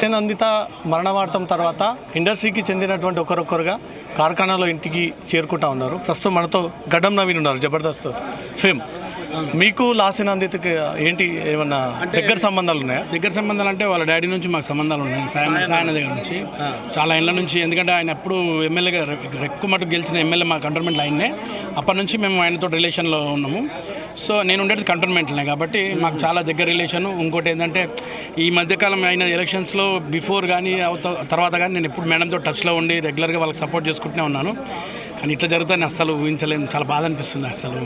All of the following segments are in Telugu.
లాస్యనందిత మరణవార్తం తర్వాత ఇండస్ట్రీకి చెందినటువంటి ఒకరొకరుగా కార్ఖానాలో ఇంటికి చేరుకుంటా ఉన్నారు. ప్రస్తుతం మనతో గడ్డం నవీన్ ఉన్నారు, జబర్దస్త్ ఫేమ్. మీకు లాస్యనందితకి ఏంటి, ఏమన్నా దగ్గర సంబంధాలు ఉన్నాయా? దగ్గర సంబంధాలు అంటే వాళ్ళ డాడీ నుంచి మాకు సంబంధాలు ఉన్నాయి, సాయన దగ్గర నుంచి చాలా ఏళ్ళ నుంచి. ఎందుకంటే ఆయన ఎప్పుడు ఎమ్మెల్యేగా ఎక్కువ మటుకు గెలిచిన ఎమ్మెల్యే మా కంటోన్మెంట్లో ఆయన్నే. అప్పటి నుంచి మేము ఆయనతో రిలేషన్లో ఉన్నాము. సో నేను ఉండేది కంటోన్మెంట్లోనే కాబట్టి మాకు చాలా దగ్గర రిలేషను. ఇంకోటి ఏంటంటే ఈ మధ్యకాలం అయిన ఎలక్షన్స్లో బిఫోర్ కానీ తర్వాత కానీ నేను ఎప్పుడు మేడంతో టచ్లో ఉండి రెగ్యులర్గా వాళ్ళకి సపోర్ట్ చేసుకుంటూనే ఉన్నాను. కానీ ఇట్లా జరుగుతుందని అస్సలు ఊహించలేము, చాలా బాధ అనిపిస్తుంది. అసలు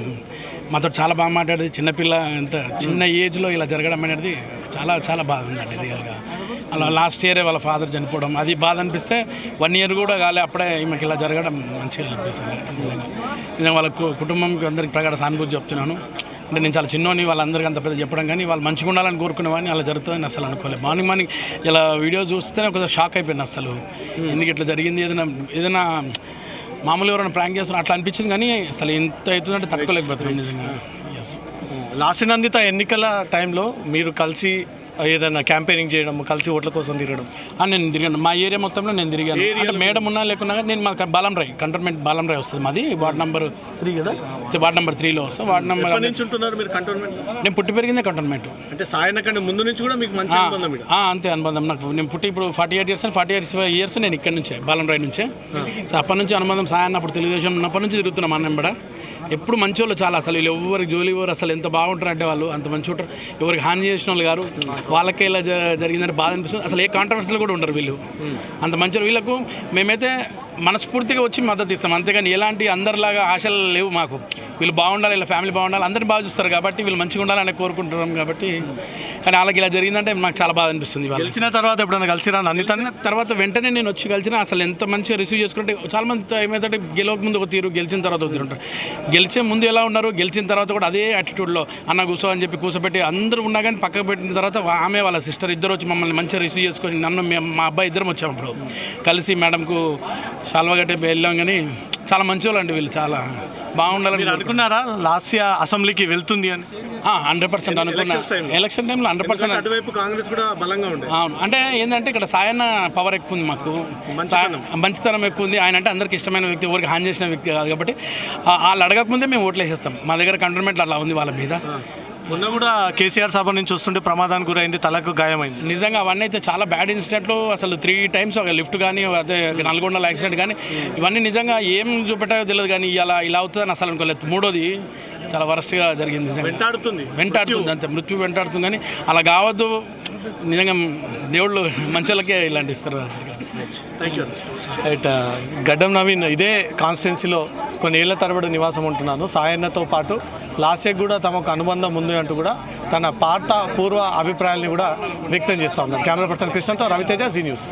మాతో చాలా బాగా మాట్లాడేది, చిన్నపిల్ల ఎంత చిన్న ఏజ్లో ఇలా జరగడం అనేది చాలా చాలా బాధ ఉందండి రియల్గా. అలా లాస్ట్ ఇయరే వాళ్ళ ఫాదర్ చనిపోవడం అది బాధ అనిపిస్తే 1 year కూడా కాలే అప్పుడే ఈమెకి ఇలా జరగడం మంచిగా అనిపిస్తుంది నిజంగా. వాళ్ళ కుటుంబంకి అందరికి ప్రగాఢ సానుభూతి చెప్తున్నాను. అంటే నేను చాలా చిన్నోని, వాళ్ళందరికీ అంత పెద్ద చెప్పడం కానీ వాళ్ళు మంచిగా ఉండాలని కోరుకునేవాడిని, అలా జరుగుతుందని అసలు అనుకోలేదు. మార్నింగ్ ఇలా వీడియో చూస్తేనే ఒకసారి షాక్ అయిపోయింది అసలు, ఎందుకు ఇట్లా జరిగింది, ఏదైనా మామూలు ఎవరైనా ప్రాంక్ చేస్తున్నా అట్లా అనిపించింది. కానీ అసలు ఎంత అవుతుందంటే తట్టుకోలేకపోతున్నాం నిజంగా. ఎస్, లాస్యనందిత ఎన్నికల టైంలో మీరు కలిసి ఏదైనా క్యాంపెయినింగ్ చేయడం, కలిసి ఓట్ల కోసం తిరగడం? నేను తిరిగాను, మా ఏరియా మొత్తంలో నేను తిరిగాను. అంటే మేడం ఉన్నా లేకున్నా నేను మా బాలంరాయ్ కంటోన్మెంట్ బాలంరాయ్ వస్తుంది మాది, వార్డ్ నెంబర్ 3 కదా, వార్డ్ నెంబర్ 3లో వస్తాం. వార్డ్ నెంబర్ నుంచి ఉంటున్నారు మీరు కంటోన్మెంట్? నేను పుట్టి పెరిగిందే కంటోన్మెంట్. అంటే సాయన కంటే ముందు నుంచి కూడా మీకు మంచి అనుబంధం? అంతే అనుబంధం నాకు. నేను పుట్టి ఇప్పుడు 48 years నేను ఇక్కడ నుంచే, బాలంరాయ్ నుంచే. సో అప్పటి నుంచి అనుబంధం. సాయన్న అప్పుడు తెలుగుదేశం ఉన్నప్పటి నుంచి తిరుగుతున్నాం అన్నెంబడ. ఎప్పుడు మంచి వాళ్ళు చాలా, అసలు వీళ్ళు ఎవరికి జోలి ఎవరు అసలు ఎంత బాగుంటారు అంటే వాళ్ళు అంత మంచి ఉంటారు. ఎవరికి హాని చేసిన వాళ్ళు గారు, వాళ్ళకే ఇలా జరిగిందంటే బాధ అనిపిస్తుంది. అసలు ఏ కాంట్రవర్సీలు కూడా ఉండరు వీళ్ళు, అంత మంచి. వీళ్ళకు మేమైతే మనస్ఫూర్తిగా వచ్చి మద్దతు ఇస్తాం, అంతేగాని ఎలాంటి అందరిలాగా ఆశలు లేవు మాకు. వీళ్ళు బాగుండాలి, వీళ్ళ ఫ్యామిలీ బాగుండాలి, అందరిని బాగా చూస్తారు కాబట్టి వీళ్ళు మంచిగా ఉండాలని కోరుకుంటున్నాం కాబట్టి. కానీ వాళ్ళకి ఇలా జరిగిందంటే నాకు చాలా బాధ అనిపిస్తుంది. గెలిచిన తర్వాత ఎప్పుడైనా కలిసిరా నందిత? తర్వాత వెంటనే నేను వచ్చి కలిసిన, అసలు ఎంత మంచిగా రిసీవ్ చేసుకుంటే చాలామంది ఏమైతే గెలవక ముందు ఒక తీరు, గెలిచిన తర్వాత ఒక తీరు ఉంటారు. గెలిచే ముందు ఎలా ఉన్నారు, గెలిచిన తర్వాత కూడా అదే యాటిట్యూడ్లో అన్న కూర్చో అని చెప్పి కూర్చోబెట్టి అందరూ ఉన్నా కానీ పక్కకు పెట్టిన తర్వాత ఆమె వాళ్ళ సిస్టర్ ఇద్దరు వచ్చి మమ్మల్ని మంచిగా రిసీవ్ చేసుకొని, నన్ను మా అబ్బాయి ఇద్దరం వచ్చాము అప్పుడు కలిసి మేడంకు శాల్వా కట్టే వెళ్ళాం. కానీ చాలా మంచి వాళ్ళు అండి వీళ్ళు, చాలా బాగుండాలని. అనుకున్నారా లాస్య అసెంబ్లీకి వెళ్తుంది అని? 100% అనుకున్నా. ఎలక్షన్ టైంలో 100% అటువైపు కాంగ్రెస్ కూడా బలంగా ఉంది. అంటే ఏంటంటే ఇక్కడ సాయన్న పవర్ ఎక్కువ ఉంది, మాకు మంచితనం ఎక్కువ ఉంది. ఆయన అంటే అందరికి ఇష్టమైన వ్యక్తి, ఎవరికి హాని చేసిన వ్యక్తి కాదు కాబట్టి వాళ్ళు అడగకముందే మేము ఓట్లు వేసేస్తాం. మా దగ్గర కంటోన్మెంట్లో అలా ఉంది వాళ్ళ మీద. మొన్న కూడా కేసీఆర్ సభ నుంచి వస్తుంటే ప్రమాదానికి గురైంది, తలకు గాయమైంది. నిజంగా అవన్నీ అయితే చాలా బ్యాడ్ ఇన్సిడెంట్లు. అసలు 3 times ఒక లిఫ్ట్ కానీ, అదే నల్గొండలో యాక్సిడెంట్ కానీ, ఇవన్నీ నిజంగా ఏం చూపెట్టాయో తెలియదు. కానీ ఇలా అవుతుందని అసలు అనుకోలేదు. 3వది చాలా వరస్ట్గా జరిగింది. నిజంగా వెంటాడుతుంది అంతే, మృత్యు వెంటాడుతుంది. కానీ అలా కావద్దు. నిజంగా దేవుళ్ళు మంచి వాళ్ళకే ఇలాంటి ఇస్తారు. రైట్, గడ్డం నవీన్ ఇదే కాన్స్టిట్యున్సీలో కొన్ని ఏళ్ల తరబడి నివాసం ఉంటున్నాను. సాయన్నతో పాటు లాస్యకు కూడా తమకు అనుబంధం ఉంది అంటూ కూడా తన పూర్వ అభిప్రాయాల్ని కూడా వ్యక్తం చేస్తూ ఉన్నారు. కెమెరా పర్సన్ కృష్ణతో రవితేజ, జీ న్యూస్.